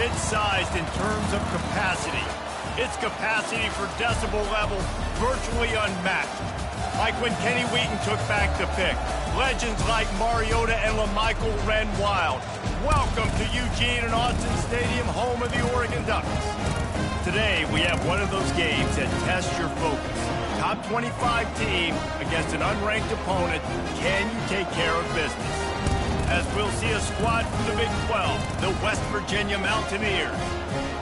mid-sized in terms of capacity. Its capacity for decibel level virtually unmatched. Like when Kenny Wheaton took back the pick. Legends like Mariota and LaMichael ran wild. Welcome to Eugene and Austin Stadium, home of the Oregon Ducks. Today, we have one of those games that tests your focus. Top 25 team against an unranked opponent. Can you take care of business? As we'll see a squad from the Big 12, the West Virginia Mountaineers,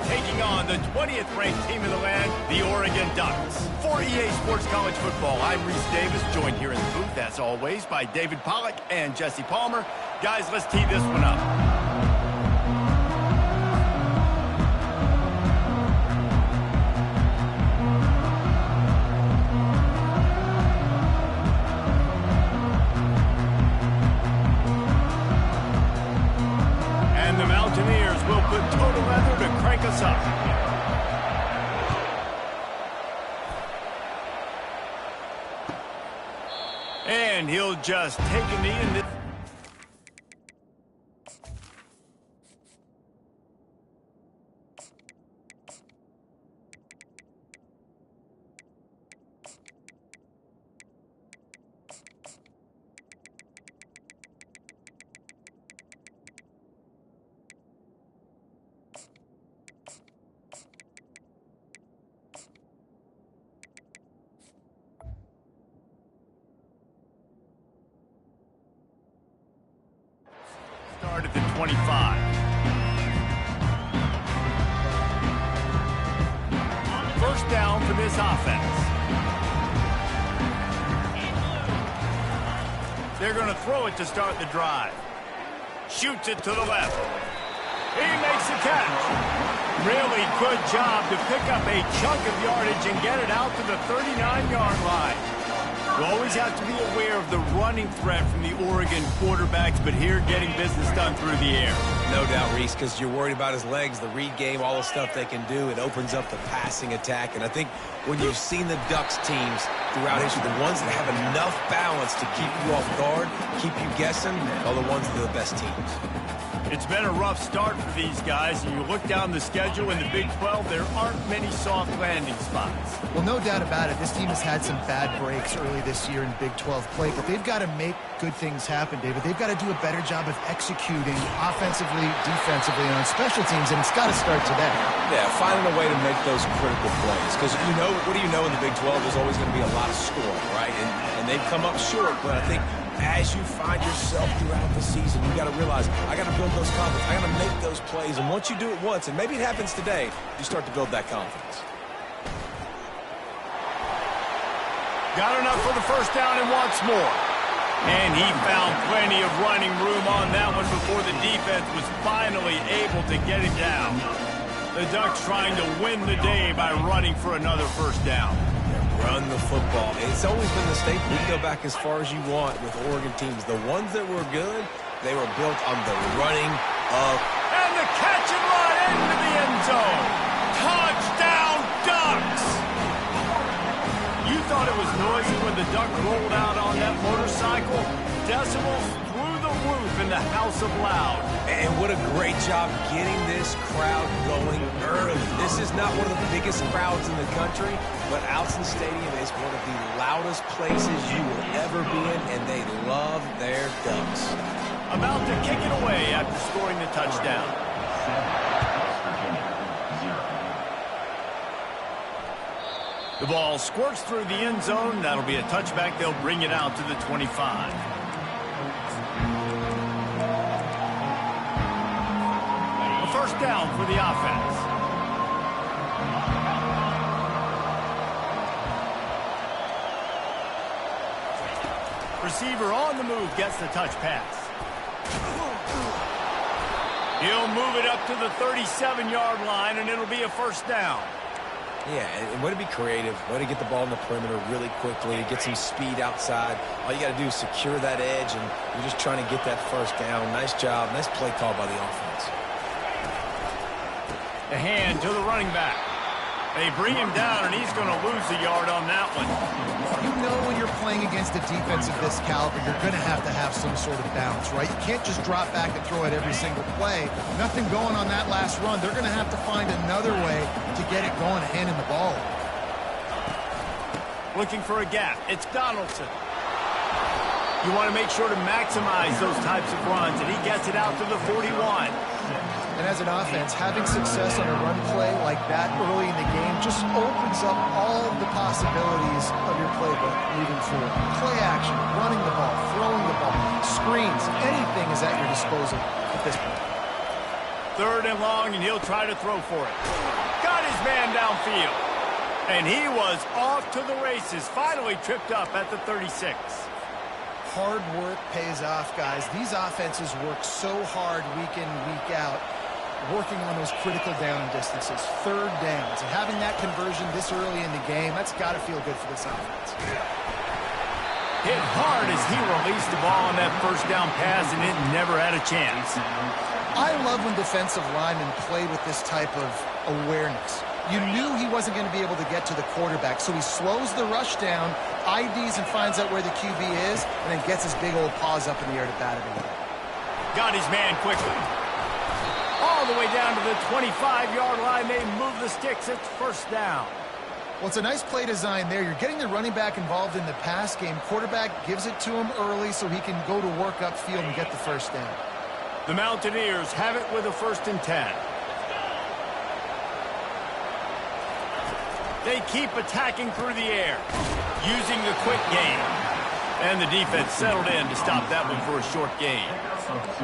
taking on the 20th ranked team in the land, the Oregon Ducks. For EA Sports College Football, I'm Reese Davis, joined here in the booth, as always, by David Pollack and Jesse Palmer. Guys, let's tee this one up. Will put total leather to crank us up. And he'll just take a knee in this. Start at the 25. First down for this offense. They're going to throw it to start the drive. Shoots it to the left. He makes the catch. Really good job to pick up a chunk of yardage and get it out to the 39-yard line. You always have to be aware of the running threat from the Oregon quarterbacks, but here getting business done through the air. No doubt, Reese, because you're worried about his legs, the read game, all the stuff they can do. It opens up the passing attack. And I think when you've seen the Ducks teams throughout history, the ones that have enough balance to keep you off guard, keep you guessing, are the ones that are the best teams. It's been a rough start for these guys, and you look down the schedule in the Big 12, there aren't many soft landing spots. Well, no doubt about it. This team has had some bad breaks early this year in Big 12 play, but they've got to make good things happen, David. They've got to do a better job of executing offensively, defensively, and on special teams, and it's got to start today. Yeah, finding a way to make those critical plays. Because, you know, what do you know in the Big 12? There's always going to be a lot of scoring, right? And they've come up short, but I think as you find yourself throughout the season, you got to realize, I got to build those confidence. I got to make those plays. And once you do it once, and maybe it happens today, you start to build that confidence. Got enough for the first down and wants more. And he found plenty of running room on that one before the defense was finally able to get it down. The Ducks trying to win the day by running for another first down. Run the football. It's always been the staple. We can go back as far as you want with Oregon teams. The ones that were good, they were built on the running of. And the catch and run into the end zone. Touchdown, Ducks! You thought it was noisy when the Duck rolled out on that motorcycle? Decibels through the roof in the House of Loud. And what a great job getting this crowd going early. This is not one of the biggest crowds in the country, but Alton Stadium is one of the loudest places you will ever be in, and they love their Ducks. About to kick it away after scoring the touchdown. The ball squirts through the end zone. That'll be a touchback. They'll bring it out to the 25. First down for the offense. Receiver on the move gets the touch pass. He'll move it up to the 37-yard line, and it'll be a first down. Yeah, and way to be creative, way to get the ball in the perimeter really quickly, get some speed outside. All you got to do is secure that edge, and you're just trying to get that first down. Nice job. Nice play call by the offense. The hand to the running back. They bring him down, and he's going to lose a yard on that one. You know when you're playing against a defense of this caliber, you're going to have some sort of balance, right? You can't just drop back and throw it every single play. Nothing going on that last run. They're going to have to find another way to get it going, handing the ball. Looking for a gap. It's Donaldson. You want to make sure to maximize those types of runs, and he gets it out to the 41. And as an offense, having success on a run play like that early in the game just opens up all of the possibilities of your playbook moving forward. Play action, running the ball, throwing the ball, screens, anything is at your disposal at this point. 3rd and long, and he'll try to throw for it. Got his man downfield. And he was off to the races, finally tripped up at the 36. Hard work pays off, guys. These offenses work so hard week in, week out, working on those critical down distances, 3rd downs. And having that conversion this early in the game, that's got to feel good for this offense. Hit hard as he released the ball on that 1st down pass, and it never had a chance. I love when defensive linemen play with this type of awareness. You knew he wasn't going to be able to get to the quarterback, so he slows the rush down, IDs and finds out where the QB is, and then gets his big old paws up in the air to bat it away. Got his man quickly. All the way down to the 25-yard line. They move the sticks. It's 1st down. Well, it's a nice play design there. You're getting the running back involved in the pass game. Quarterback gives it to him early so he can go to work upfield and get the 1st down. The Mountaineers have it with a 1st and 10. They keep attacking through the air, using the quick game. And the defense settled in to stop that one for a short gain.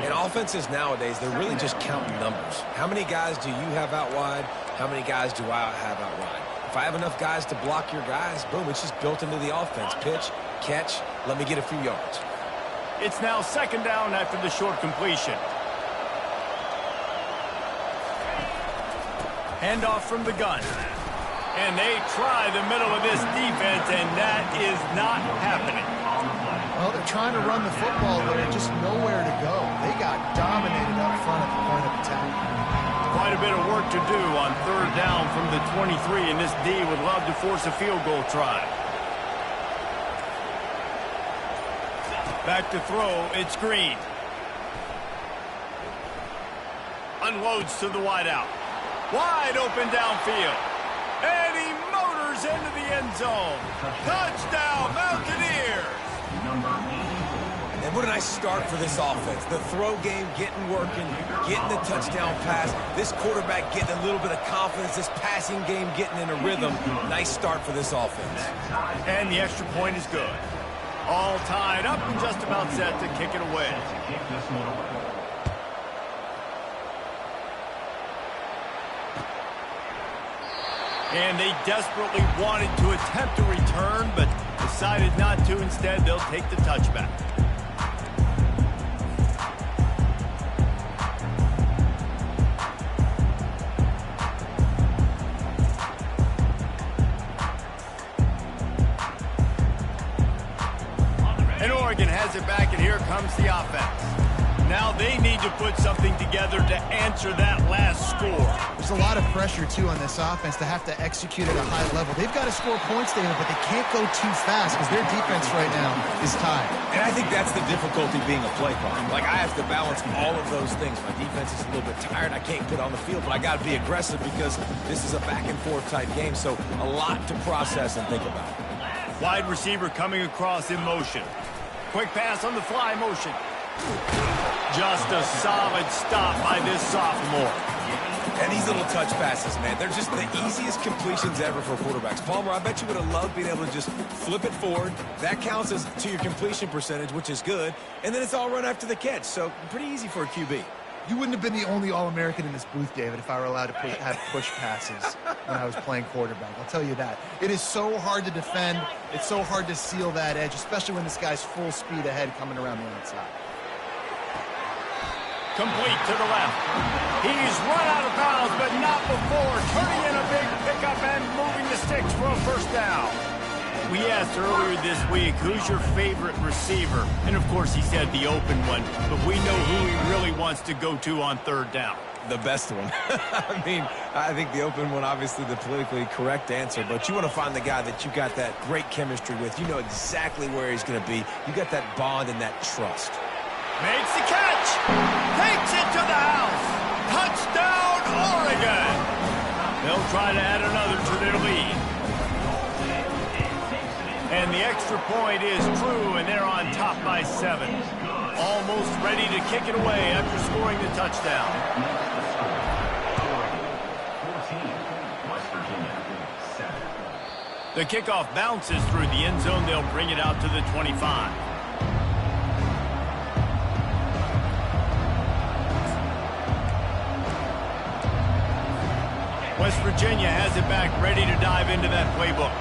In offenses nowadays, they're really just counting numbers. How many guys do you have out wide? How many guys do I have out wide? If I have enough guys to block your guys, boom, it's just built into the offense. Pitch, catch, let me get a few yards. It's now 2nd down after the short completion. Handoff from the gun. And they try the middle of this defense, and that is not happening. Well, they're trying to run the football, but there's just nowhere to go. They got dominated up front at the point of attack. Quite a bit of work to do on 3rd down from the 23, and this D would love to force a field goal try. Back to throw, it's Green. Unloads to the wideout. Wide open downfield. And he motors into the end zone. Touchdown, Mountaineers! And what a nice start for this offense. The throw game getting working, getting the touchdown pass. This quarterback getting a little bit of confidence. This passing game getting in a rhythm. Nice start for this offense. And the extra point is good. All tied up and just about set to kick it away. And they desperately wanted to attempt a return, but decided not to. Instead, they'll take the touchback. And Oregon has it back, and here comes the offense. Now they need to put something together to answer that last score. There's a lot of pressure, too, on this offense to have to execute at a high level. They've got to score points, David, but they can't go too fast because their defense right now is tied. And I think that's the difficulty being a play caller. Like, I have to balance all of those things. My defense is a little bit tired. I can't put on the field, but I got to be aggressive because this is a back-and-forth type game, so a lot to process and think about. Wide receiver coming across in motion. Quick pass on the fly motion. Just a solid stop by this sophomore. And these little touch passes, man, they're just the easiest completions ever for quarterbacks. Palmer, I bet you would have loved being able to just flip it forward. That counts as to your completion percentage, which is good. And then it's all run after the catch, so pretty easy for a QB. You wouldn't have been the only All-American in this booth, David, if I were allowed to have push passes when I was playing quarterback. I'll tell you that. It is so hard to defend. It's so hard to seal that edge, especially when this guy's full speed ahead coming around the outside. Complete to the left. He's run out of bounds, but not before turning in a big pickup and moving the sticks for a 1st down. We asked earlier this week, who's your favorite receiver? And, of course, he said the open one. But we know who he really wants to go to on third down. The best one. I mean, I think the open one, obviously the politically correct answer, but you want to find the guy that you got that great chemistry with. You know exactly where he's going to be. You got that bond and that trust. Makes the catch. Takes it to the house. Touchdown, Oregon. They'll try to add another to their lead. And the extra point is true, and they're on top by 7. Almost ready to kick it away after scoring the touchdown. The kickoff bounces through the end zone. They'll bring it out to the 25. West Virginia has it back, ready to dive into that playbook.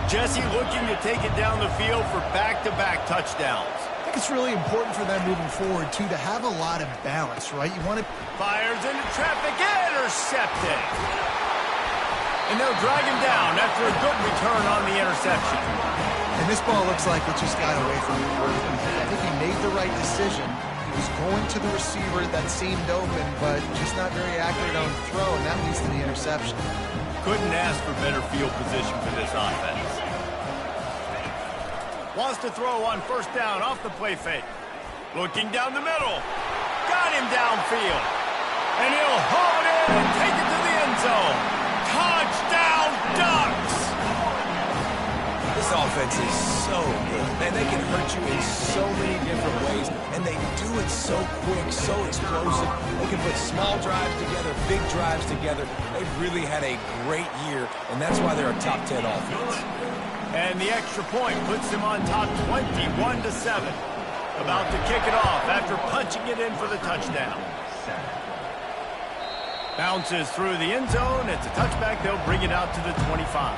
Jesse looking to take it down the field for back-to-back touchdowns. I think it's really important for them moving forward, too, to have a lot of balance, right? You want to... Fires into traffic, intercepted. And they'll drag him down after a good return on the interception. And this ball looks like it just got away from him. I think he made the right decision. He was going to the receiver that seemed open, but just not very accurate on the throw, and that leads to the interception. Couldn't ask for better field position for this offense. Wants to throw on first down off the play fake. Looking down the middle. Got him downfield. And he'll haul it in and take it to the end zone. Touchdown, Ducks! This offense is so good. Man, they can hurt you in so many different ways, and they do it so quick, so explosive. They can put small drives together, big drives together. They've really had a great year, and that's why they're a top 10 offense. And the extra point puts them on top 21-7. About to kick it off after punching it in for the touchdown. Bounces through the end zone. It's a touchback. They'll bring it out to the 25.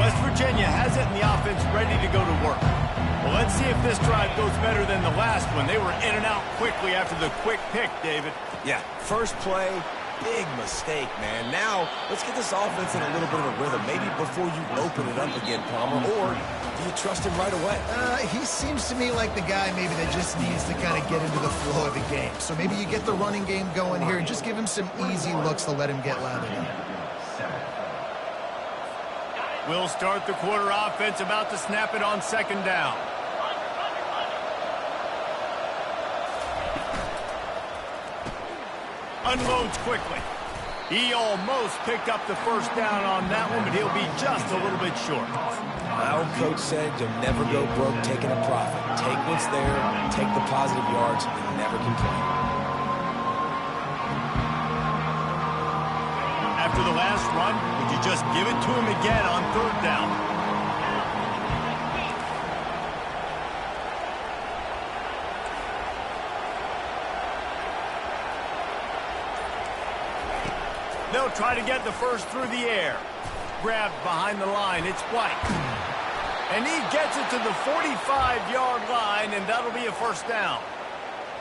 West Virginia has it in the offense ready to go to work. Well, let's see if this drive goes better than the last one. They were in and out quickly after the quick pick, David. Yeah, first play, big mistake, man. Now, let's get this offense in a little bit of a rhythm. Maybe before you open it up again, Palmer, or do you trust him right away? He seems to me like the guy maybe that just needs to kind of get into the flow of the game. So maybe you get the running game going here and just give him some easy looks to let him get lathered up. We'll start the quarter offense, about to snap it on second down. Unloads quickly. He almost picked up the first down on that one, but he'll be just a little bit short. My old coach said you'll never go broke taking a profit. Take what's there, take the positive yards, and never complain. After the last run, would you just give it to him again on third down? They'll try to get the first through the air. Grabbed behind the line. It's White. And he gets it to the 45-yard line, and that'll be a first down.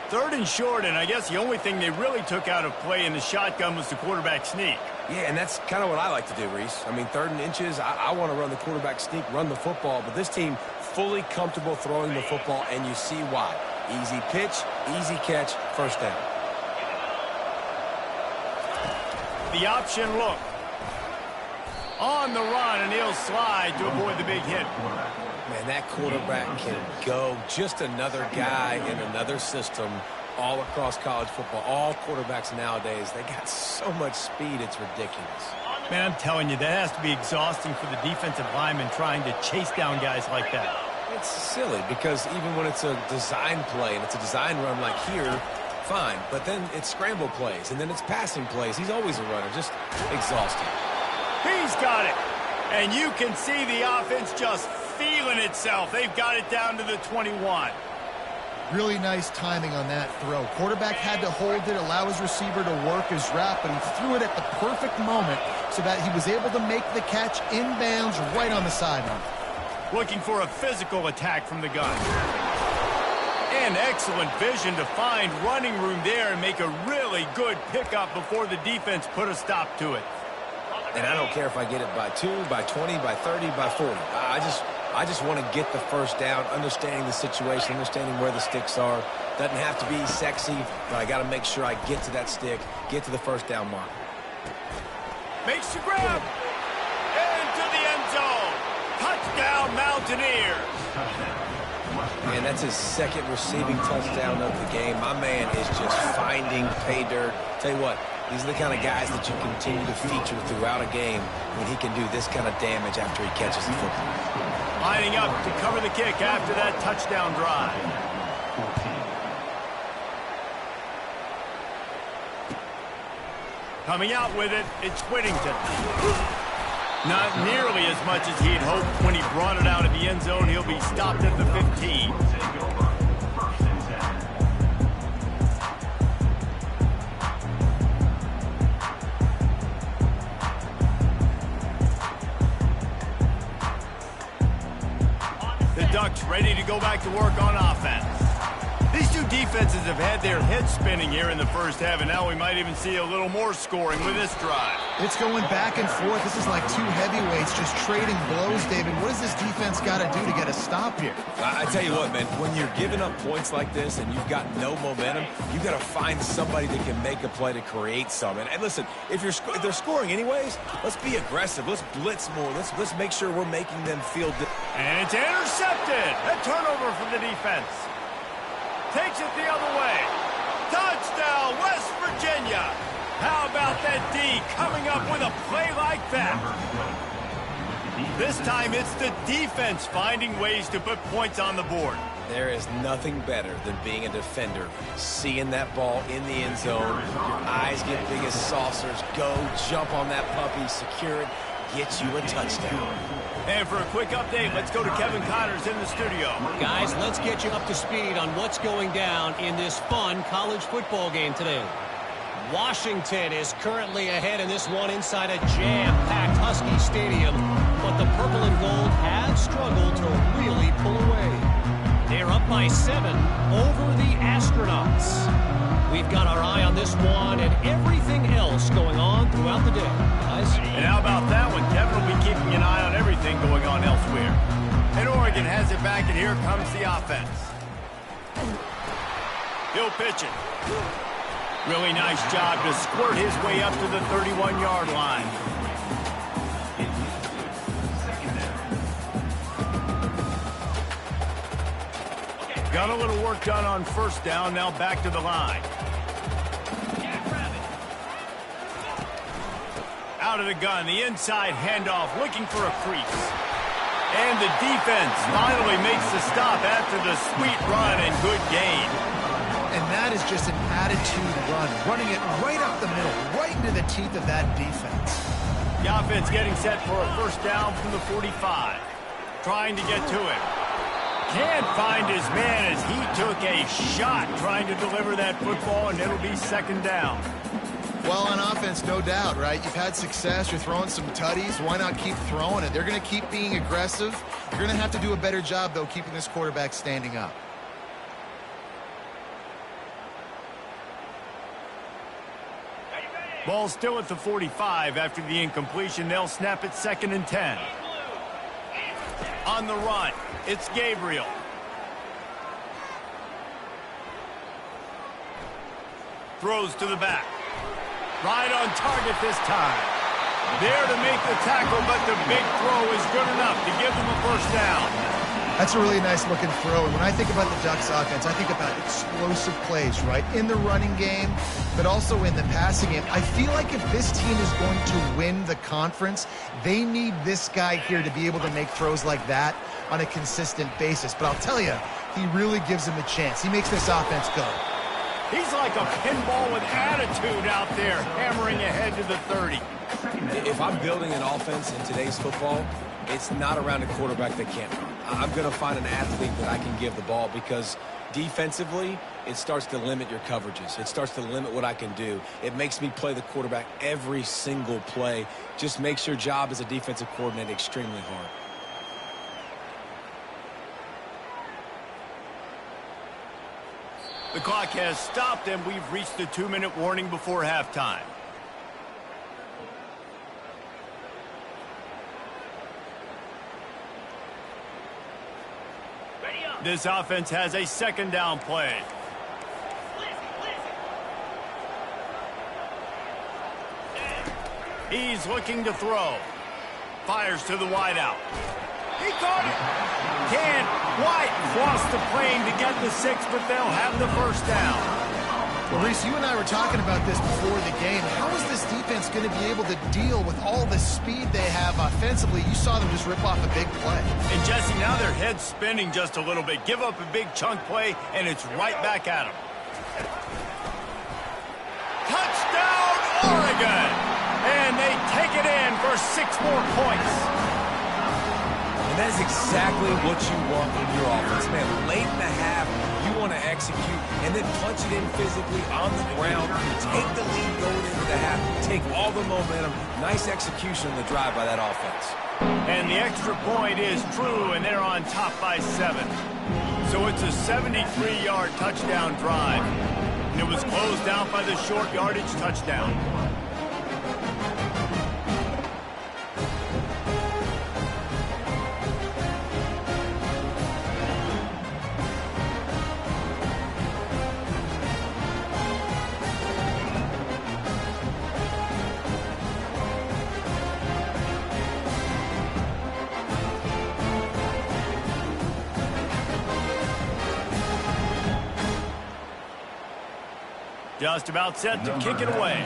Third and short, and I guess the only thing they really took out of play in the shotgun was the quarterback sneak. Yeah, and that's kind of what I like to do, Reese. I mean, third and inches, I want to run the quarterback sneak, run the football, but this team fully comfortable throwing the football, and you see why. Easy pitch, easy catch, first down. The option look. On the run, and he'll slide to avoid the big hit. Man, that quarterback can go. Just another guy in another system all across college football. All quarterbacks nowadays, they got so much speed, it's ridiculous. Man, I'm telling you, that has to be exhausting for the defensive lineman trying to chase down guys like that. It's silly because even when it's a design play and it's a design run like here, fine. But then it's scramble plays, and then it's passing plays. He's always a runner, just exhausting. He's got it. And you can see the offense just feeling itself. They've got it down to the 21. Really nice timing on that throw. Quarterback had to hold it, allow his receiver to work his route, but he threw it at the perfect moment so that he was able to make the catch inbounds right on the sideline. looking for a physical attack from the gun. And excellent vision to find running room there and make a really good pickup before the defense put a stop to it. And I don't care if I get it by 2, by 20, by 30, by 40. I just want to get the first down, understanding the situation, understanding where the sticks are. Doesn't have to be sexy, but I got to make sure I get to that stick, get to the first down mark. Makes the grab. Into the end zone. Touchdown, Mountaineers. Man, that's his second receiving touchdown of the game. My man is just finding pay dirt. Tell you what, these are the kind of guys that you continue to feature throughout a game when he can do this kind of damage after he catches the football. Lining up to cover the kick after that touchdown drive. Coming out with it, it's Whittington. Not nearly as much as he'd hoped when he brought it out of the end zone. He'll be stopped at the 15. The Ducks ready to go back to work on offense. These two defenses have had their heads spinning here in the first half, and now we might even see a little more scoring with this drive. It's going back and forth. This is like two heavyweights just trading blows, David. What does this defense got to do to get a stop here? I tell you what, man, when you're giving up points like this and you've got no momentum, you got to find somebody that can make a play to create some. And listen, if they're scoring anyways, let's be aggressive. Let's blitz more. Let's make sure we're making them feel. And it's intercepted. A turnover for the defense. Takes it the other way. Touchdown, West Virginia. How about that D coming up with a play like that? This time it's the defense finding ways to put points on the board. There is nothing better than being a defender, seeing that ball in the end zone. Your eyes get big as saucers. Go, jump on that puppy, secure it, get you a touchdown. And for a quick update, let's go to Kevin Connors in the studio. Guys, let's get you up to speed on what's going down in this fun college football game today. Washington is currently ahead in this one inside a jam-packed Husky Stadium, but the purple and gold have struggled to really pull away. They're up by 7 over the Astronauts. We've got our eye on this one and everything else going on throughout the day. Guys? And how about that one? Kevin will be keeping an eye on everything going on elsewhere. And Oregon has it back, and here comes the offense. He'll pitch it. Really nice job to squirt his way up to the 31-yard line. Got a little work done on first down, now back to the line. Out of the gun, the inside handoff, looking for a crease. And the defense finally makes the stop after the sweet run and good gain. And that is just an attitude run, running it right up the middle, right into the teeth of that defense. The offense getting set for a first down from the 45. Trying to get to it. Can't find his man as he took a shot trying to deliver that football, and it'll be second down. Well, on offense, no doubt, right? You've had success. You're throwing some tutties. Why not keep throwing it? They're going to keep being aggressive. You're going to have to do a better job, though, keeping this quarterback standing up. Ball still at the 45 after the incompletion. They'll snap it 2nd and 10. On the run, it's Gabriel. Throws to the back. Right on target this time. There to make the tackle, but the big throw is good enough to give them a first down. That's a really nice-looking throw. And when I think about the Ducks offense, I think about explosive plays, right? In the running game, but also in the passing game. I feel like if this team is going to win the conference, they need this guy here to be able to make throws like that on a consistent basis. But I'll tell you, he really gives him a chance. He makes this offense go. He's like a pinball with attitude out there, hammering ahead to the 30. If I'm building an offense in today's football, it's not around a quarterback that can't run. I'm going to find an athlete that I can give the ball because defensively, it starts to limit your coverages. It starts to limit what I can do. It makes me play the quarterback every single play. Just makes your job as a defensive coordinator extremely hard. The clock has stopped, and we've reached the 2-minute warning before halftime. This offense has a second down play. He's looking to throw. Fires to the wideout. He caught it. Can White cross the plane to get the 6, but they'll have the first down. Well, Reese, you and I were talking about this before the game. How is this defense going to be able to deal with all the speed they have offensively? You saw them just rip off a big play. And, Jesse, now their head's spinning just a little bit. Give up a big chunk play, and it's right back at them. Touchdown, Oregon! And they take it in for 6 more points. And that is exactly what you want in your offense. Man, late in the half, you want to execute and then punch it in physically on the ground. Take the lead going into the half. Take all the momentum. Nice execution on the drive by that offense. And the extra point is true, and they're on top by 7. So it's a 73-yard touchdown drive. And it was closed out by the short yardage touchdown. Just about set to kick it away.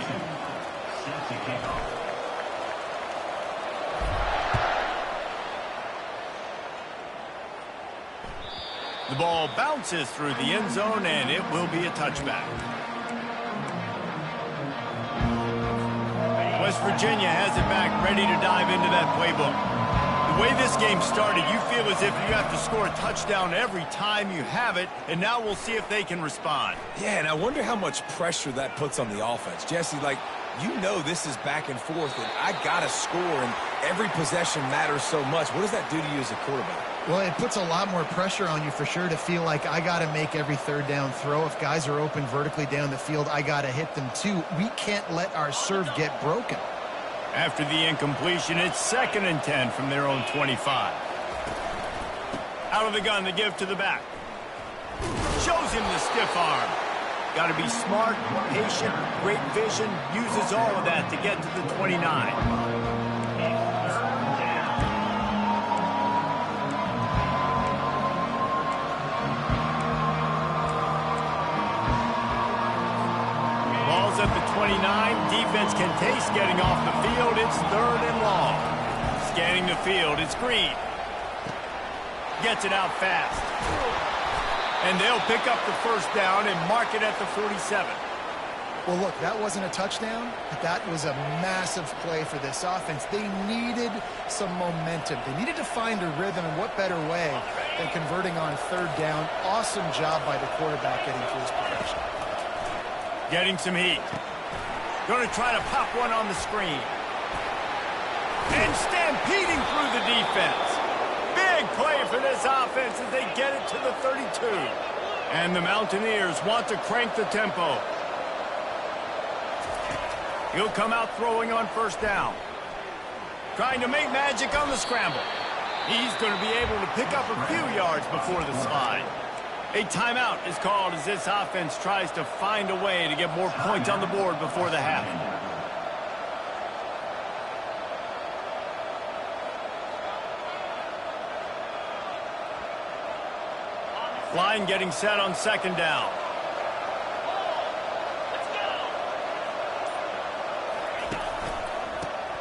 The ball bounces through the end zone, and it will be a touchback. West Virginia has it back, ready to dive into that playbook. The way this game started, you feel as if you have to score a touchdown every time you have it, and now we'll see if they can respond. Yeah, and I wonder how much pressure that puts on the offense. Jesse, like, you know this is back and forth, and I got to score, and every possession matters so much. What does that do to you as a quarterback? Well, it puts a lot more pressure on you for sure to feel like I got to make every third down throw. If guys are open vertically down the field, I got to hit them too. We can't let our serve get broken. After the incompletion, it's 2nd and 10 from their own 25. Out of the gun, the give to the back. Shows him the stiff arm. Got to be smart, patient, great vision. Uses all of that to get to the 29. At the 29, defense can taste getting off the field. It's 3rd and long. Scanning the field, it's Green. Gets it out fast. And they'll pick up the first down and mark it at the 47. Well, look, that wasn't a touchdown, but that was a massive play for this offense. They needed some momentum. They needed to find a rhythm, and what better way than converting on 3rd down. Awesome job by the quarterback getting through his progression. Getting some heat. Going to try to pop one on the screen. And stampeding through the defense. Big play for this offense as they get it to the 32. And the Mountaineers want to crank the tempo. He'll come out throwing on 1st down. Trying to make magic on the scramble. He's going to be able to pick up a few yards before the slide. A timeout is called as this offense tries to find a way to get more points on the board before the half. Line getting set on 2nd down.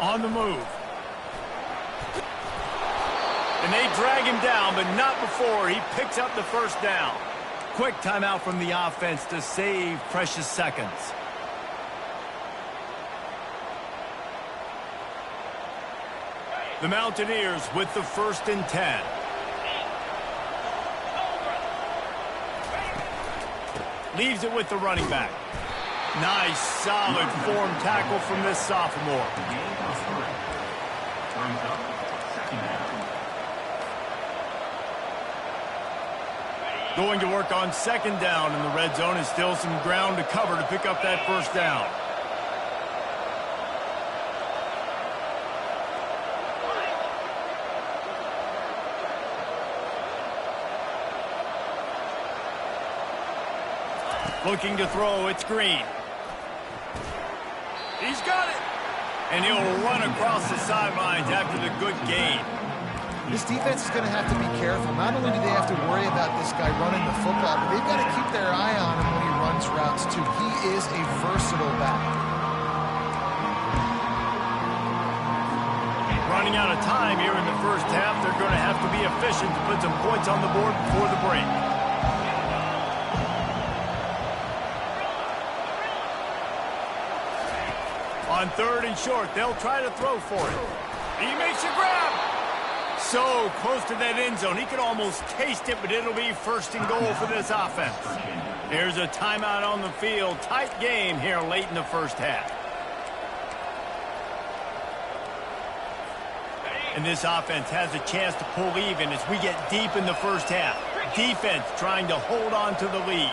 On the move. And they drag him down, but not before he picks up the 1st down. Quick timeout from the offense to save precious seconds. The Mountaineers with the 1st and 10. Leaves it with the running back. Nice, solid form tackle from this sophomore. Going to work on second down in the red zone, and still some ground to cover to pick up that first down. Looking to throw, it's Green. He's got it. And he'll run across the sidelines after the good gain. This defense is going to have to be careful. Not only do they have to worry about this guy running the football, but they've got to keep their eye on him when he runs routes, too. He is a versatile back. Running out of time here in the first half. They're going to have to be efficient to put some points on the board before the break. On third and short, they'll try to throw for it. He makes a grab. So close to that end zone. He could almost taste it, but it'll be first and goal for this offense. Here's a timeout on the field. Tight game here late in the first half. And this offense has a chance to pull even as we get deep in the first half. Defense trying to hold on to the lead.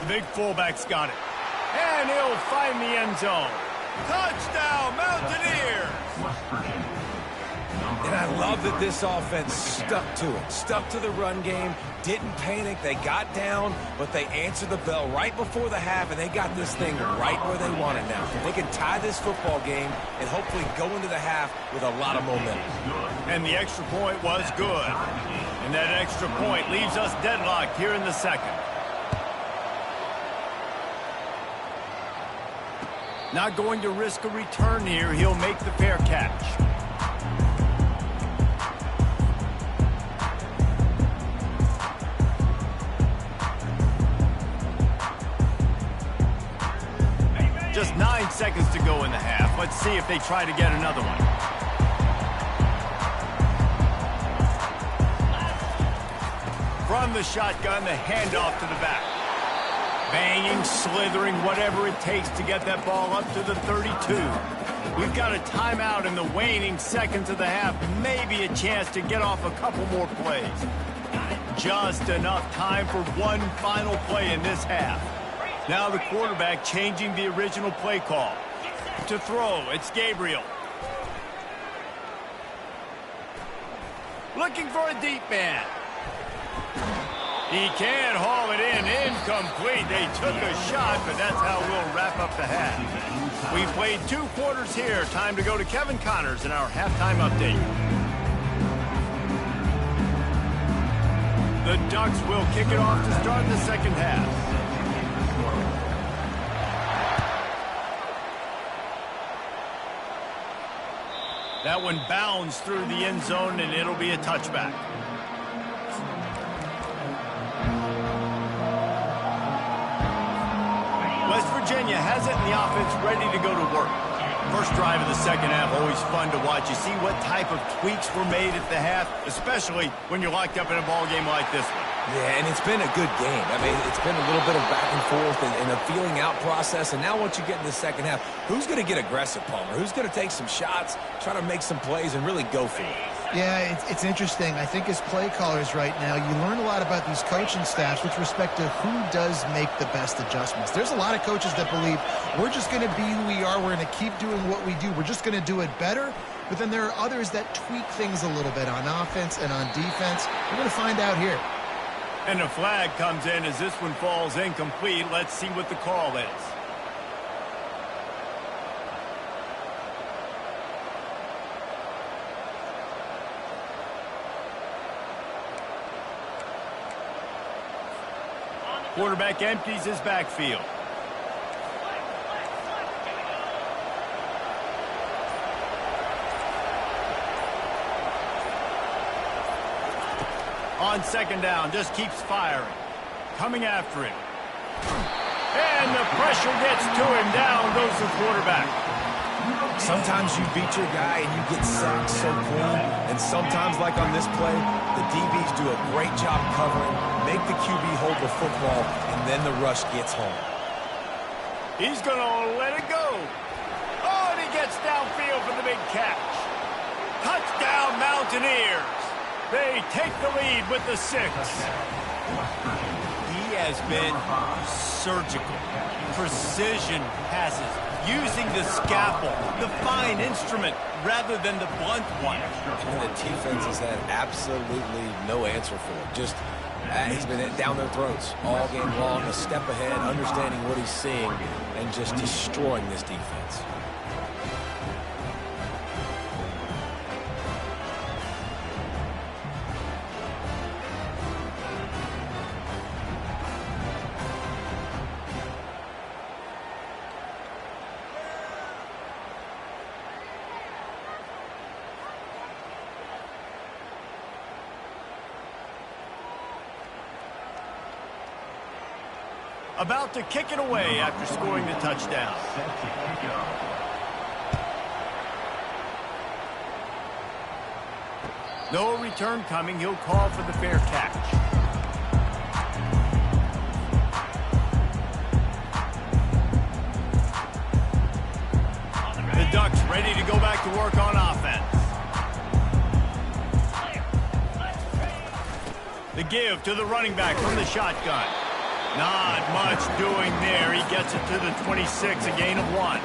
The big fullback's got it. And he'll find the end zone. Touchdown, Mountaineers! And I love that this offense stuck to it. Stuck to the run game. Didn't panic. They got down, but they answered the bell right before the half, and they got this thing right where they want it now. They can tie this football game and hopefully go into the half with a lot of momentum. And the extra point was good. And that extra point leaves us deadlocked here in the second. Not going to risk a return here. He'll make the fair catch. Just 9 seconds to go in the half. Let's see if they try to get another one. From the shotgun, the handoff to the back. Banging, slithering, whatever it takes to get that ball up to the 32. We've got a timeout in the waning seconds of the half. Maybe a chance to get off a couple more plays. Just enough time for one final play in this half. Now the quarterback changing the original play call. To throw, it's Gabriel. Looking for a deep man. He can't haul it in. Incomplete. They took a shot, but that's how we'll wrap up the half. We've played 2 quarters here. Time to go to Kevin Connors in our halftime update. The Ducks will kick it off to start the second half. That one bounds through the end zone, and it'll be a touchback. West Virginia has it, and the offense ready to go to work. First drive of the second half, always fun to watch. You see what type of tweaks were made at the half, especially when you're locked up in a ball game like this one. Yeah, and it's been a good game. I mean, it's been a little bit of back and forth and a feeling out process. And now once you get in the second half, who's going to get aggressive, Palmer? Who's going to take some shots, try to make some plays, and really go for it? Yeah, it's interesting. I think as play callers right now, you learn a lot about these coaching staffs with respect to who does make the best adjustments. There's a lot of coaches that believe we're just going to be who we are. We're going to keep doing what we do. We're just going to do it better. But then there are others that tweak things a little bit on offense and on defense. We're going to find out here. And a flag comes in as this one falls incomplete. Let's see what the call is. Quarterback empties his backfield. On second down, just keeps firing. Coming after him. And the pressure gets to him. Down goes the quarterback. Sometimes you beat your guy and you get sacked so clean. And sometimes, like on this play, the DBs do a great job covering, make the QB hold the football, and then the rush gets home. He's going to let it go. Oh, and he gets downfield for the big catch. Touchdown, Mount. Mountaineers. They take the lead with the 6. He has been surgical. Precision passes, using the scalpel, the fine instrument, rather than the blunt one. And the defense has had absolutely no answer for it. Just, he's been down their throats all game long, a step ahead, understanding what he's seeing, and just destroying this defense. About to kick it away after scoring the touchdown. No return coming. He'll call for the fair catch. The Ducks ready to go back to work on offense. The give to the running back from the shotgun. Not much doing there. He gets it to the 26, a gain of 1.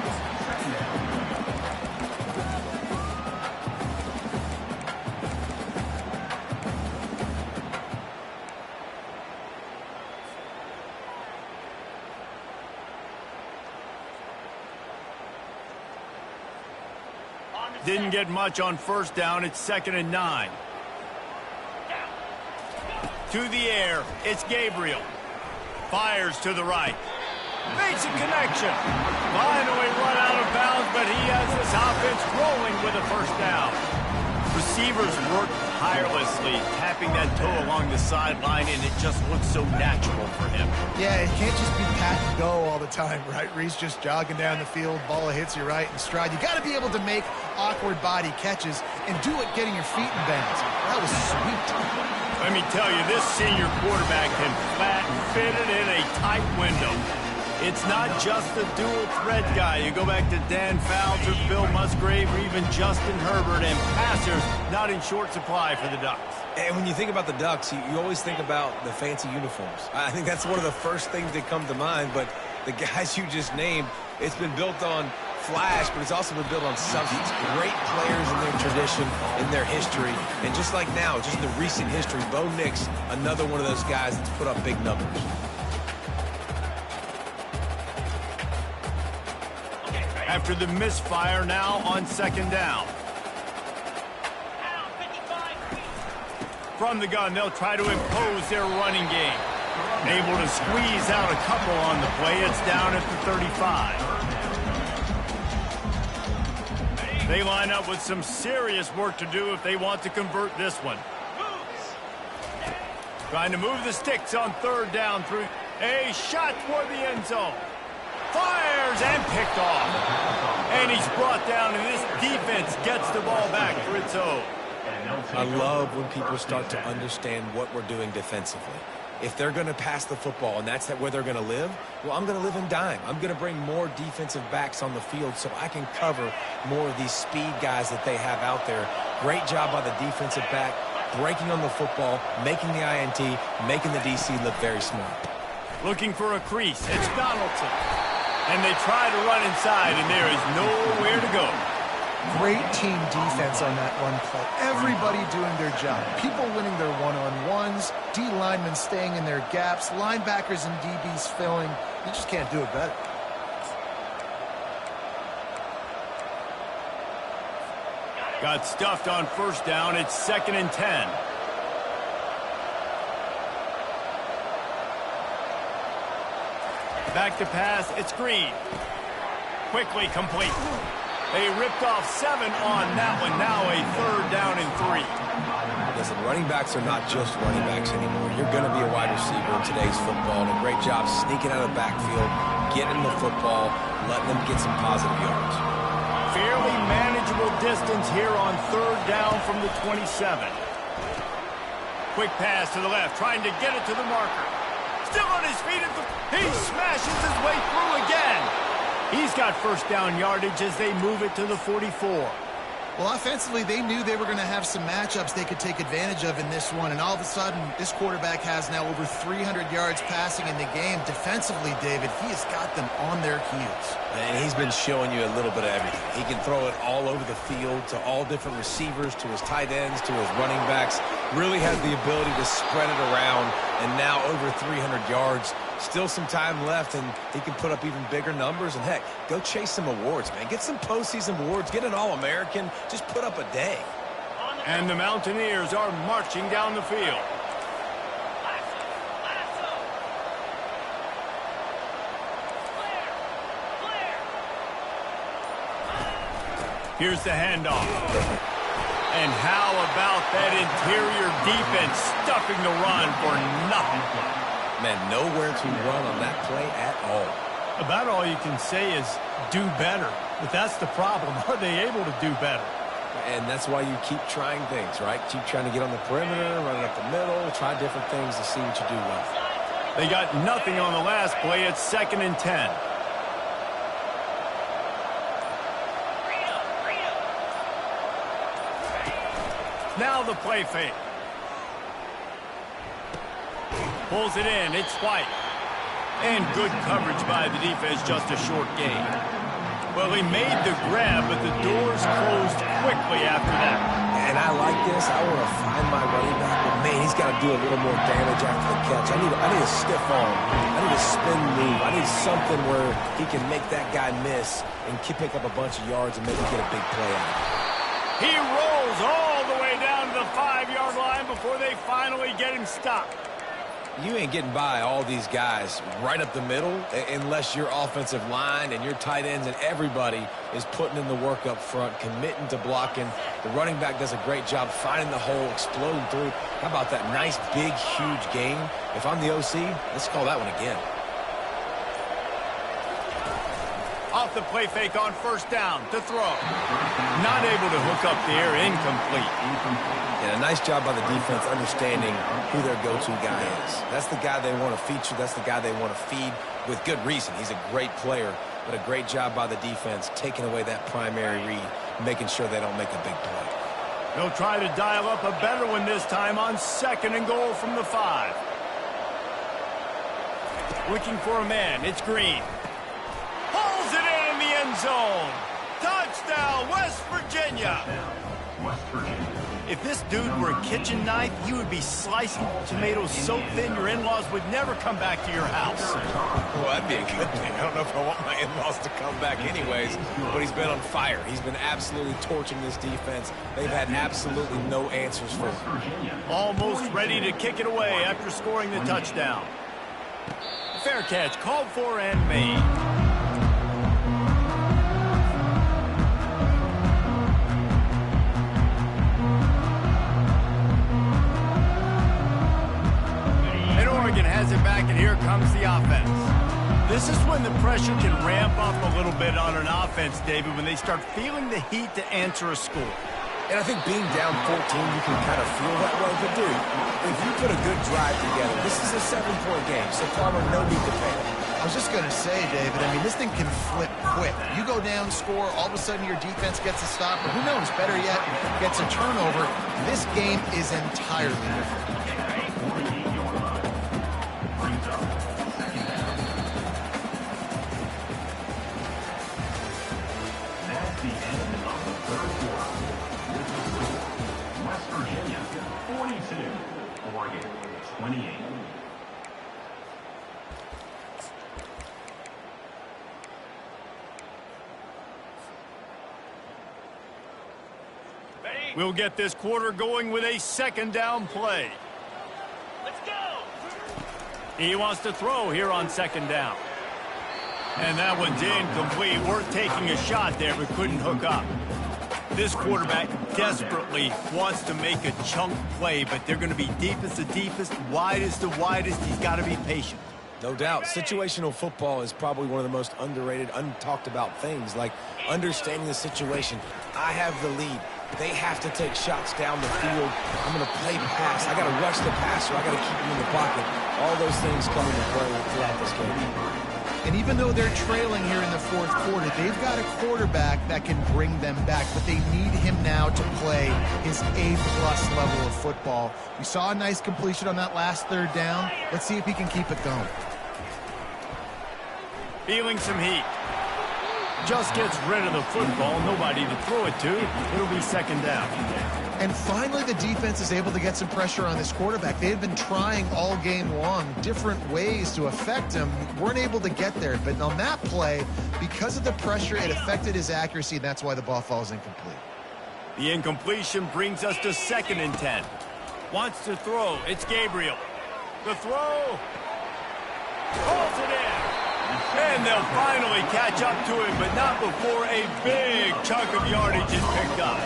Didn't get much on first down. It's 2nd and 9. To the air, it's Gabriel. Fires to the right. Makes a connection. Finally run out of bounds, but he has this offense rolling with a first down. Receivers work tirelessly, tapping that toe along the sideline, and it just looks so natural for him. Yeah, it can't just be pat and go all the time, right? Reese just jogging down the field, ball hits you right in stride. You got to be able to make awkward body catches and do it getting your feet in bounds. That was sweet. Let me tell you, this senior quarterback can flat fit it in a tight window. It's not just the dual threat guy. You go back to Dan Fouts, Bill Musgrave, or even Justin Herbert, and passers not in short supply for the Ducks. And when you think about the Ducks, you always think about the fancy uniforms. I think that's one of the first things that come to mind, but the guys you just named, it's been built on flash, but it's also been built on substance. Great players in their tradition, in their history, and just like now, just in the recent history, Bo Nix, another one of those guys that's put up big numbers. After the misfire, now on 2nd down. From the gun, they'll try to impose their running game. Able to squeeze out a couple on the play. It's down at the 35. They line up with some serious work to do if they want to convert this one. Trying to move the sticks on 3rd down through a shot toward the end zone. Fires and picked off. And he's brought down, and this defense gets the ball back for its own. I love when people start to understand what we're doing defensively. If they're going to pass the football and that's where they're going to live, well, I'm going to live in dime. I'm going to bring more defensive backs on the field so I can cover more of these speed guys that they have out there. Great job by the defensive back, breaking on the football, making the INT, making the DC look very smart. Looking for a crease. It's Donaldson. And they try to run inside, and there is nowhere to go. Great team defense on that run play. Everybody doing their job. People winning their one-on-ones, D linemen staying in their gaps, linebackers and DBs filling. You just can't do it better. Got stuffed on 1st down. It's 2nd and 10. Back to pass. It's Green. Quickly complete. They ripped off 7 on that one. Now a 3rd down and 3. Listen, running backs are not just running backs anymore. You're going to be a wide receiver in today's football. And a great job sneaking out of the backfield, getting the football, letting them get some positive yards. Fairly manageable distance here on 3rd down from the 27. Quick pass to the left, trying to get it to the marker. Still on his feet. He smashes his way through again. He's got 1st down yardage as they move it to the 44. Well, offensively, they knew they were going to have some matchups they could take advantage of in this one, and all of a sudden, this quarterback has now over 300 yards passing in the game. Defensively, David, he has got them on their heels. And he's been showing you a little bit of everything. He can throw it all over the field to all different receivers, to his tight ends, to his running backs. Really has the ability to spread it around, and now over 300 yards. Still some time left, and he can put up even bigger numbers. And, heck, go chase some awards, man. Get some postseason awards. Get an All-American. Just put up a day. And the Mountaineers are marching down the field. Here's the handoff. And how about that interior defense stuffing the run for nothing? Man, nowhere to run on that play at all. About all you can say is do better. But that's the problem. Are they able to do better? And that's why you keep trying things, right? Keep trying to get on the perimeter, run it up the middle, try different things to see what you do well. They got nothing on the last play. It's 2nd and 10. Now the play fake. Pulls it in. It's White. And good coverage by the defense, just a short gain. Well, he made the grab, but the doors closed quickly after that. And I like this. I want to find my running back, but, man, he's got to do a little more damage after the catch. I need a stiff arm. I need a spin move. I need something where he can make that guy miss and pick up a bunch of yards and maybe get a big play out of it. He rolls all the way down to the 5-yard line before they finally get him stopped. You ain't getting by all these guys right up the middle unless your offensive line and your tight ends and everybody is putting in the work up front, committing to blocking. The running back does a great job finding the hole, exploding through. How about that nice, big, huge gain? If I'm the OC, let's call that one again. Off the play fake on 1st down to throw. Not able to hook up there, incomplete. And a nice job by the defense understanding who their go-to guy is. That's the guy they want to feature. That's the guy they want to feed with good reason. He's a great player, but a great job by the defense taking away that primary read, making sure they don't make a big play. They'll try to dial up a better one this time on 2nd and goal from the 5. Looking for a man. It's Green. Pulls it in the end zone. Touchdown, West Virginia. If this dude were a kitchen knife, you would be slicing tomatoes so thin your in-laws would never come back to your house. Well, that'd be a good thing. I don't know if I want my in-laws to come back anyways, but he's been on fire. He's been absolutely torching this defense. They've had absolutely no answers for him. Almost ready to kick it away after scoring the touchdown. Fair catch called for and made. Has it back, and here comes the offense. This is when the pressure can ramp up a little bit on an offense, David, when they start feeling the heat to answer a score. And I think being down 14, you can kind of feel that way. But, dude, if you put a good drive together, this is a 7-point game, so Palmer, no need to panic. I was just going to say, David, I mean, this thing can flip quick. You go down, score, all of a sudden your defense gets a stop, or who knows, better yet, gets a turnover. This game is entirely different. We'll get this quarter going with a 2nd down play. Let's go! He wants to throw here on 2nd down. And that one's incomplete. Worth taking a shot there, but couldn't hook up. This quarterback desperately wants to make a chunk play, but they're going to be deepest to deepest, widest to widest. He's got to be patient. No doubt. Situational football is probably one of the most underrated, untalked about things, like understanding the situation. I have the lead. They have to take shots down the field. I'm going to play pass. I got to rush the passer. I got to keep him in the pocket. All those things come into play throughout this game. And even though they're trailing here in the fourth quarter, they've got a quarterback that can bring them back. But they need him now to play his A-plus level of football. We saw a nice completion on that last third down. Let's see if he can keep it going. Feeling some heat. Just gets rid of the football. Nobody to throw it to. It'll be second down. And finally, the defense is able to get some pressure on this quarterback. They had been trying all game long different ways to affect him. Weren't able to get there. But on that play, because of the pressure, it affected his accuracy, and that's why the ball falls incomplete. The incompletion brings us to 2nd and 10. Wants to throw. It's Gabriel. The throw. Calls it in. And they'll finally catch up to him, but not before a big chunk of yardage is picked up.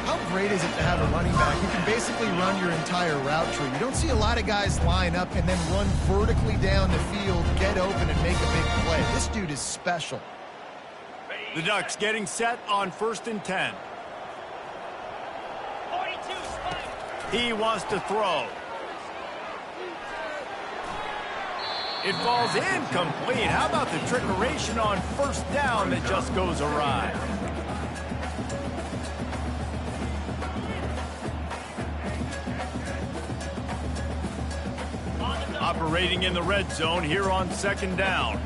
How great is it to have a running back who can basically run your entire route tree? You don't see a lot of guys line up and then run vertically down the field, get open, and make a big play. This dude is special. The Ducks getting set on 1st and 10. 42, spike. He wants to throw. It falls incomplete. How about the trickeration on 1st down that just goes awry? Operating in the red zone here on 2nd down.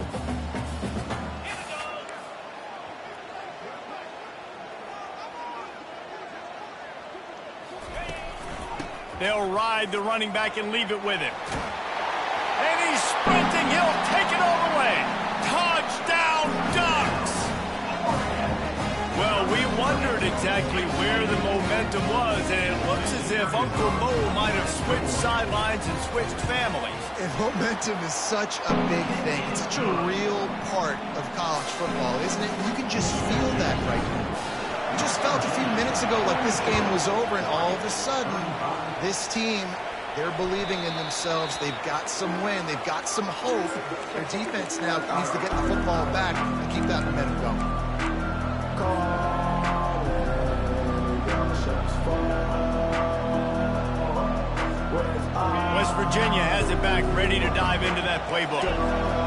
They'll ride the running back and leave it with him. And he's sprinting. He'll take it all the way. Touchdown, Ducks! Well, we wondered exactly where the momentum was, and it looks as if Uncle Mo might have switched sidelines and switched families. And momentum is such a big thing. It's such a real part of college football, isn't it? You can just feel that right now. You just felt a few minutes ago like this game was over, and all of a sudden, this team, they're believing in themselves. They've got some wind. They've got some hope. Their defense now needs to get the football back and keep that momentum going. West Virginia has it back, ready to dive into that playbook.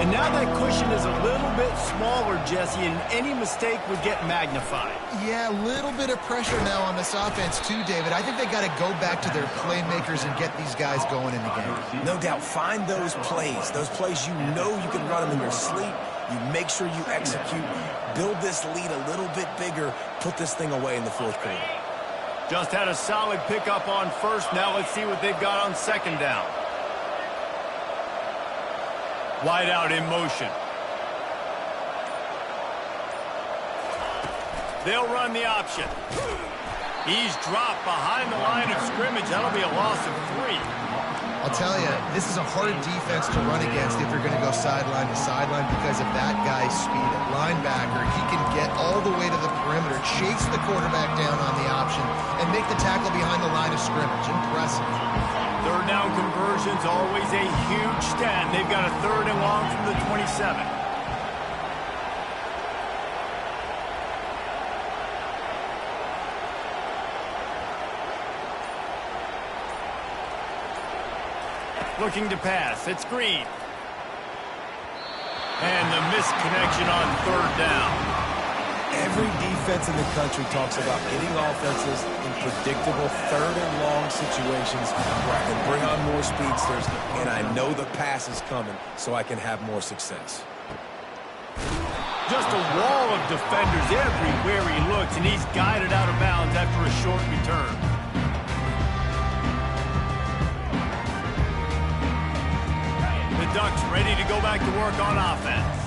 And now that cushion is a little bit smaller, Jesse, and any mistake would get magnified. Yeah, a little bit of pressure now on this offense too, David. I think they got to go back to their playmakers and get these guys going in the game. No doubt. Find those plays you know you can run them in your sleep. You make sure you execute. Build this lead a little bit bigger. Put this thing away in the fourth quarter. Just had a solid pickup on 1st. Now let's see what they've got on 2nd down. Wide out in motion. They'll run the option. He's dropped behind the line of scrimmage. That'll be a loss of 3. I'll tell you, this is a hard defense to run against if you're going to go sideline to sideline because of that guy's speed. At linebacker, he can get all the way to the perimeter, chase the quarterback down on the option, and make the tackle behind the line of scrimmage. Impressive. 3rd down conversion's always a huge stat. They've got a 3rd and long from the 27. Looking to pass. It's Green. And the missed connection on 3rd down. Every defense in the country talks about getting offenses in predictable 3rd and long situations where I can bring on more speedsters, and I know the pass is coming, so I can have more success. Just a wall of defenders everywhere he looks, and he's guided out of bounds after a short return. The Ducks ready to go back to work on offense.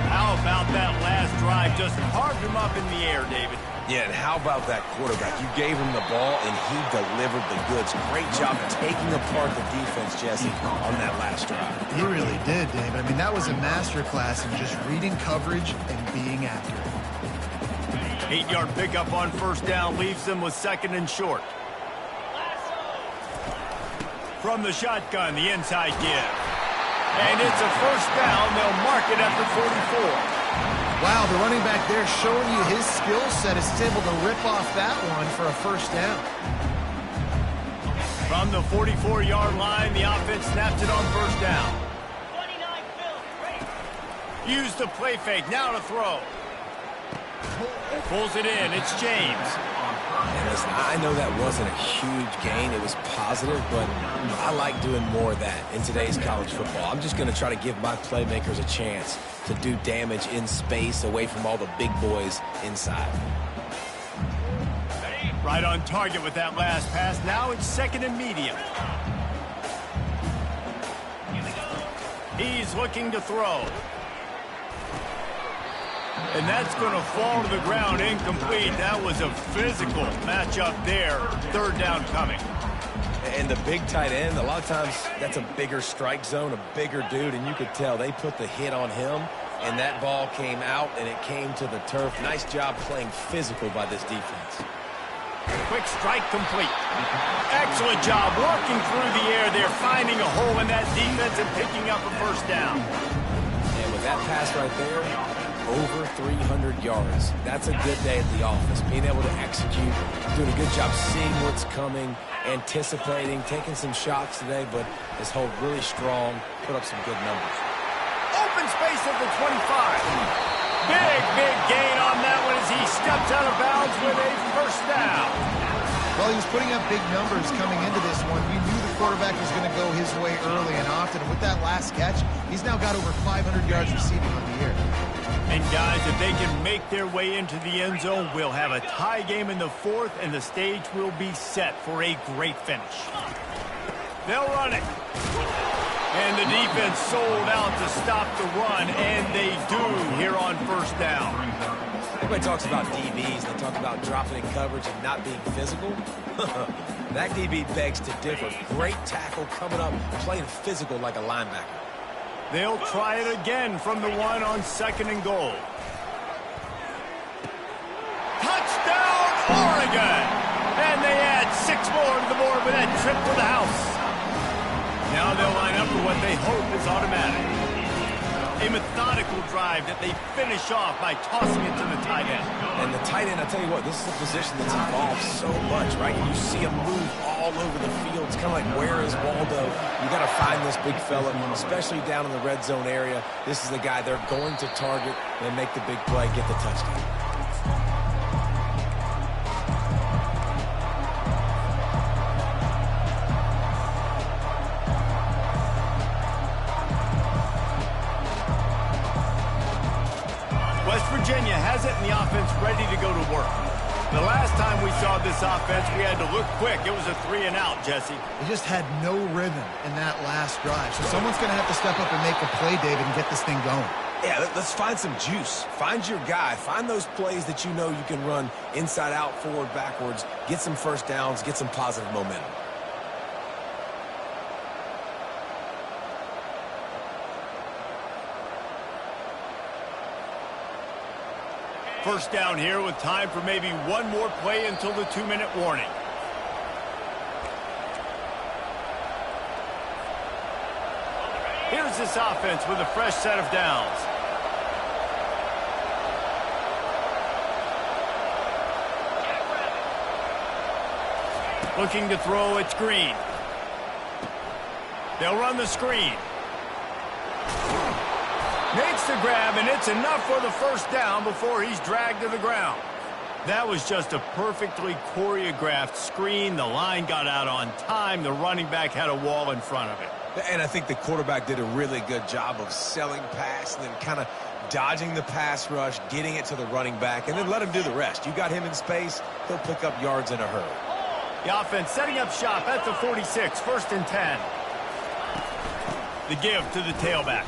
How about that last drive? Just carved him up in the air, David. Yeah, and how about that quarterback? You gave him the ball, and he delivered the goods. Great job taking apart the defense, Jesse, on that last drive. He really did, Dave. I mean, that was a masterclass in just reading coverage and being accurate. 8-yard pickup on 1st down leaves them with 2nd and short. From the shotgun, the inside give. And it's a 1st down. They'll mark it at the 44. Wow, the running back there showing you his skill set is able to rip off that one for a 1st down. From the 44-yard line, the offense snaps it on 1st down. 29, Phil. Ready. Use the play fake. Now to throw. Pulls it in. It's James. And listen, I know that wasn't a huge gain. It was positive, but I like doing more of that in today's college football. I'm just going to try to give my playmakers a chance to do damage in space away from all the big boys inside. Right on target with that last pass. Now it's second and medium. He's looking to throw. And that's going to fall to the ground incomplete. That was a physical matchup there. Third down coming. And the big tight end, a lot of times that's a bigger strike zone, a bigger dude, and you could tell they put the hit on him, and that ball came out, and it came to the turf. Nice job playing physical by this defense. Quick strike complete. Excellent job working through the air there, finding a hole in that defense and picking up a first down. And with that pass right there, over 300 yards. That's a good day at the office. Being able to execute, doing a good job seeing what's coming, anticipating, taking some shots today, but his hold really strong, put up some good numbers. Open space at the 25. Big gain on that one as he steps out of bounds with a first down. Well, he was putting up big numbers coming into this one. We knew the quarterback was going to go his way early and often. And with that last catch, he's now got over 500 yards receiving on the year. And guys, if they can make their way into the end zone, we'll have a tie game in the fourth, and the stage will be set for a great finish. They'll run it. And the defense sold out to stop the run, and they do here on first down. Everybody talks about DBs. They talk about dropping in coverage and not being physical. That DB begs to differ. Great tackle coming up, playing physical like a linebacker. They'll try it again from the one on second and goal. Touchdown, Oregon! And they add 6 more to the board with that trip to the house. Now they'll line up for what they hope is automatic. A methodical drive that they finish off by tossing it to the tight end. And the tight end, I tell you what, this is a position that's evolved so much, right? You see him move all over the field. It's kind of like, where is Waldo? You got to find this big fella, especially down in the red zone area. This is the guy they're going to target and make the big play, get the touchdown. Virginia has it, and the offense ready to go to work. The last time we saw this offense, we had to look quick. It was a 3-and-out, Jesse. They just had no rhythm in that last drive. So someone's going to have to step up and make a play, David, and get this thing going. Yeah, let's find some juice. Find your guy. Find those plays that you know you can run inside out, forward, backwards. Get some first downs. Get some positive momentum. First down here with time for maybe one more play until the 2-minute warning. Here's this offense with a fresh set of downs. Looking to throw, it's Green. They'll run the screen. Makes the grab, and it's enough for the first down before he's dragged to the ground. That was just a perfectly choreographed screen. The line got out on time. The running back had a wall in front of it. And I think the quarterback did a really good job of selling pass and then kind of dodging the pass rush, getting it to the running back, and then let him do the rest. You got him in space, he'll pick up yards in a hurry. The offense setting up shop at the 46, 1st and 10. The give to the tailback.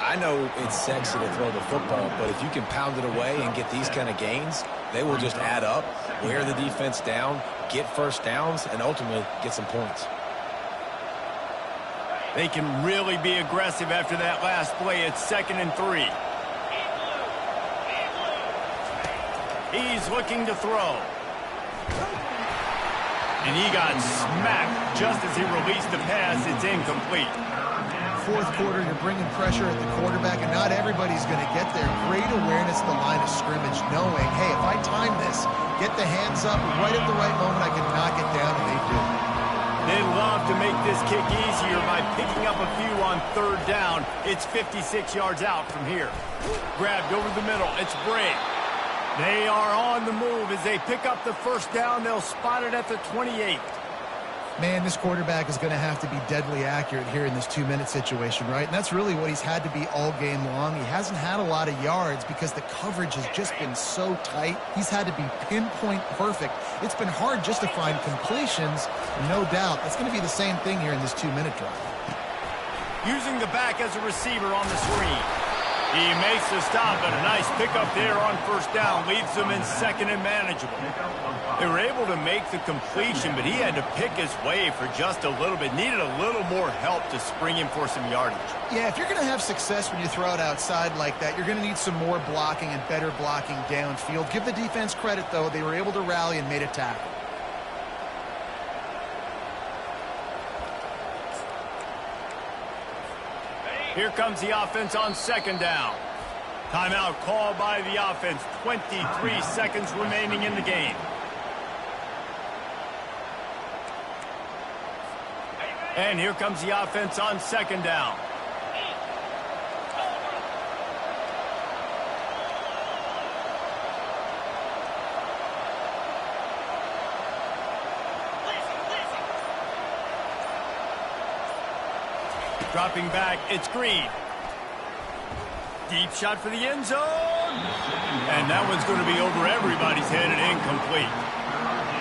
I know it's sexy to throw the football, but if you can pound it away and get these kind of gains, they will just add up, wear the defense down, get first downs, and ultimately get some points. They can really be aggressive after that last play. It's 2nd and 3. He's looking to throw. And he got smacked just as he released the pass. It's incomplete. Fourth quarter, you're bringing pressure at the quarterback, and not everybody's going to get there. Great awareness at the line of scrimmage, knowing, hey, if I time this, get the hands up right at the right moment, I can knock it down, and they do. They love to make this kick easier by picking up a few on third down. It's 56 yards out from here. Grabbed over the middle. It's Bray. They are on the move. As they pick up the first down, they'll spot it at the 28. Man, this quarterback is going to have to be deadly accurate here in this 2-minute situation, right? And that's really what he's had to be all game long. He hasn't had a lot of yards because the coverage has just been so tight. He's had to be pinpoint perfect. It's been hard just to find completions, no doubt. It's going to be the same thing here in this 2-minute drive. Using the back as a receiver on the screen. He makes the stop, and a nice pickup there on first down. Leaves them in second and manageable. They were able to make the completion, but he had to pick his way for just a little bit. Needed a little more help to spring him for some yardage. Yeah, if you're going to have success when you throw it outside like that, you're going to need some more blocking and better blocking downfield. Give the defense credit, though. They were able to rally and made a tackle. Here comes the offense on second down. Timeout called by the offense. 23 seconds remaining in the game. And here comes the offense on second down. Dropping back, it's Green. Deep shot for the end zone. And that one's going to be over everybody's head and incomplete.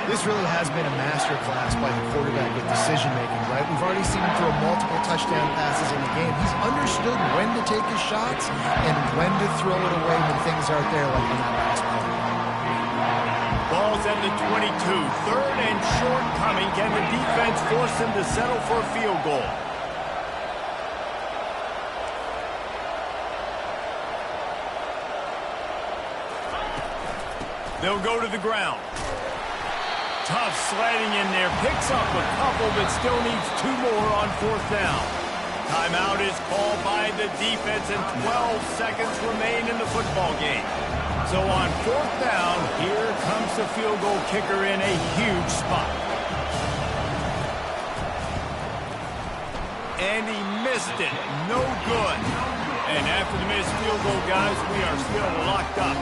This really has been a masterclass by the quarterback with decision-making, right? We've already seen him throw multiple touchdown passes in the game. He's understood when to take his shots and when to throw it away when things aren't there, like in that last play. Ball's at the 22. Third and short coming. Can the defense force him to settle for a field goal? They'll go to the ground. Tough sledding in there. Picks up a couple, but still needs 2 more on fourth down. Timeout is called by the defense, and 12 seconds remain in the football game. So on fourth down, here comes the field goal kicker in a huge spot. And he missed it. No good. And after the missed field goal, guys, we are still locked up.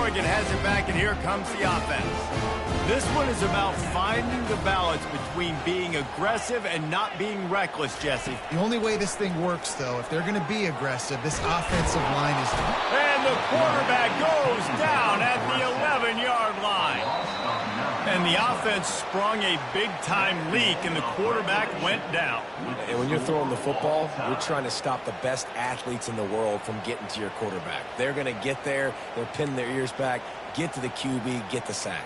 Oregon has it back, and here comes the offense. This one is about finding the balance between being aggressive and not being reckless, Jesse. The only way this thing works, though, if they're going to be aggressive, this offensive line is... And the quarterback goes down at the 11-yard line. And the offense sprung a big-time leak, and the quarterback went down. And when you're throwing the football, you're trying to stop the best athletes in the world from getting to your quarterback. They're going to get there, they'll pin their ears back, get to the QB, get the sack.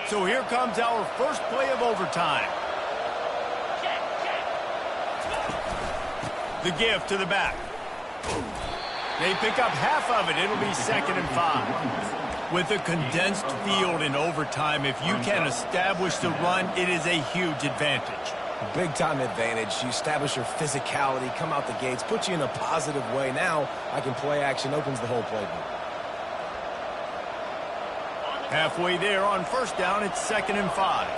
So here comes our first play of overtime. The give to the back. They pick up half of it. It'll be 2nd and 5. With a condensed field in overtime, if you can establish the run, it is a huge advantage. Big-time advantage. You establish your physicality, come out the gates, put you in a positive way. Now, I can play action, opens the whole playbook. Halfway there on first down, it's 2nd and 5.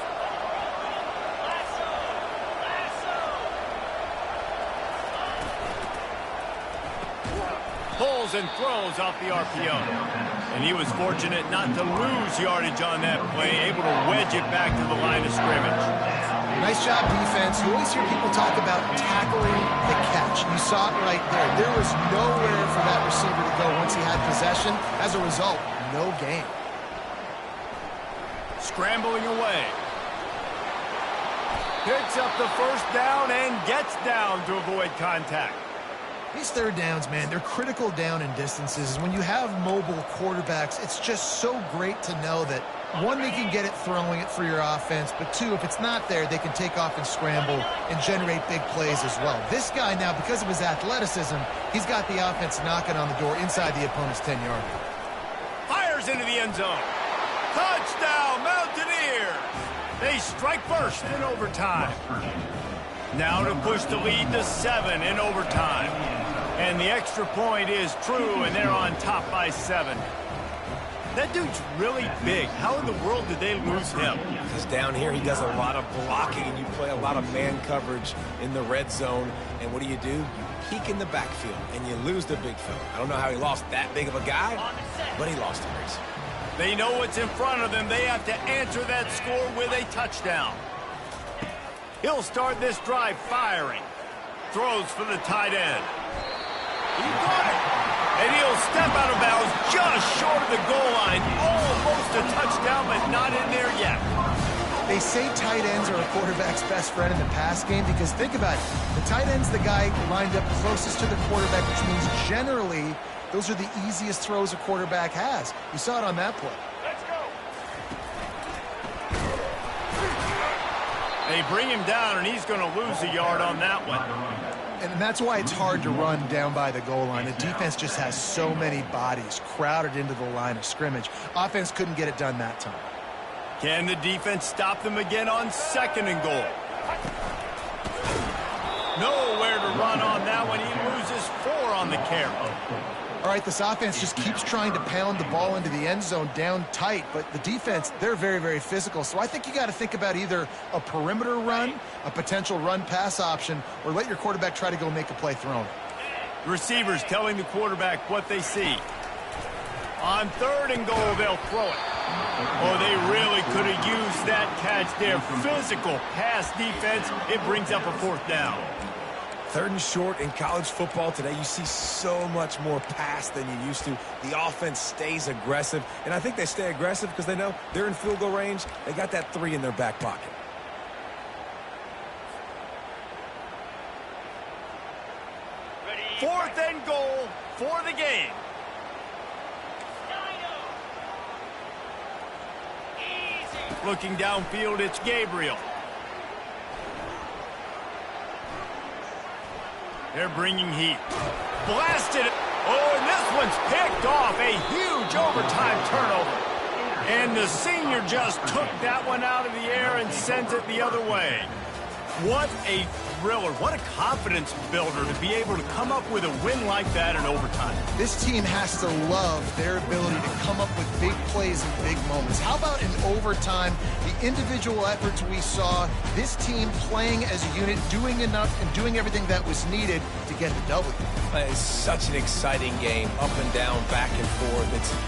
Pulls and throws off the RPO. And he was fortunate not to lose yardage on that play, able to wedge it back to the line of scrimmage. Nice job, defense. You always hear people talk about tackling the catch. You saw it right there. There was nowhere for that receiver to go once he had possession. As a result, no gain. Scrambling away. Picks up the first down and gets down to avoid contact. These third downs, man, they're critical down in distances. When you have mobile quarterbacks, it's just so great to know that, one, they can get it throwing it for your offense, but two, if it's not there, they can take off and scramble and generate big plays as well. This guy now, because of his athleticism, he's got the offense knocking on the door inside the opponent's 10-yard line. Fires into the end zone. Touchdown, Mountaineers! They strike first in overtime. Now to push the lead to 7 in overtime. And the extra point is true, and they're on top by 7. That dude's really big. How in the world did they lose him? Because down here, he does a lot of blocking, and you play a lot of man coverage in the red zone. And what do? You peek in the backfield, and you lose the big fella. I don't know how he lost that big of a guy, but he lost a race. They know what's in front of them. They have to answer that score with a touchdown. He'll start this drive firing. Throws for the tight end. He got it. And he'll step out of bounds just short of the goal line. Almost a touchdown, but not in there yet. They say tight ends are a quarterback's best friend in the pass game because think about it. The tight end's the guy lined up closest to the quarterback, which means generally those are the easiest throws a quarterback has. You saw it on that play. Let's go. They bring him down, and he's going to lose a yard on that one. And that's why it's hard to run down by the goal line. The defense just has so many bodies crowded into the line of scrimmage. Offense couldn't get it done that time. Can the defense stop them again on 2nd and goal? Nowhere to run on that one. He loses 4 on the carry. All right, this offense just keeps trying to pound the ball into the end zone down tight, but the defense, they're very, very physical. So I think you got to think about either a perimeter run, a potential run-pass option, or let your quarterback try to go make a play throwing. Receivers telling the quarterback what they see. On 3rd and goal, they'll throw it. Oh, they really could have used that catch there. Physical pass defense. It brings up a 4th down. 3rd and short in college football today, you see so much more pass than you used to. The offense stays aggressive, and I think they stay aggressive because they know they're in field goal range. They got that 3 in their back pocket. Ready. 4th and goal for the game. Easy. Looking downfield, it's Gabriel. They're bringing heat. Blasted it. Oh, and this one's picked off. A huge overtime turnover. And the senior just took that one out of the air and sends it the other way. What a thriller. What a confidence builder to be able to come up with a win like that in overtime. This team has to love their ability to come up with big plays in big moments. How about in overtime, the individual efforts we saw, this team playing as a unit, doing enough and doing everything that was needed to get the W. It's such an exciting game, up and down, back and forth. It's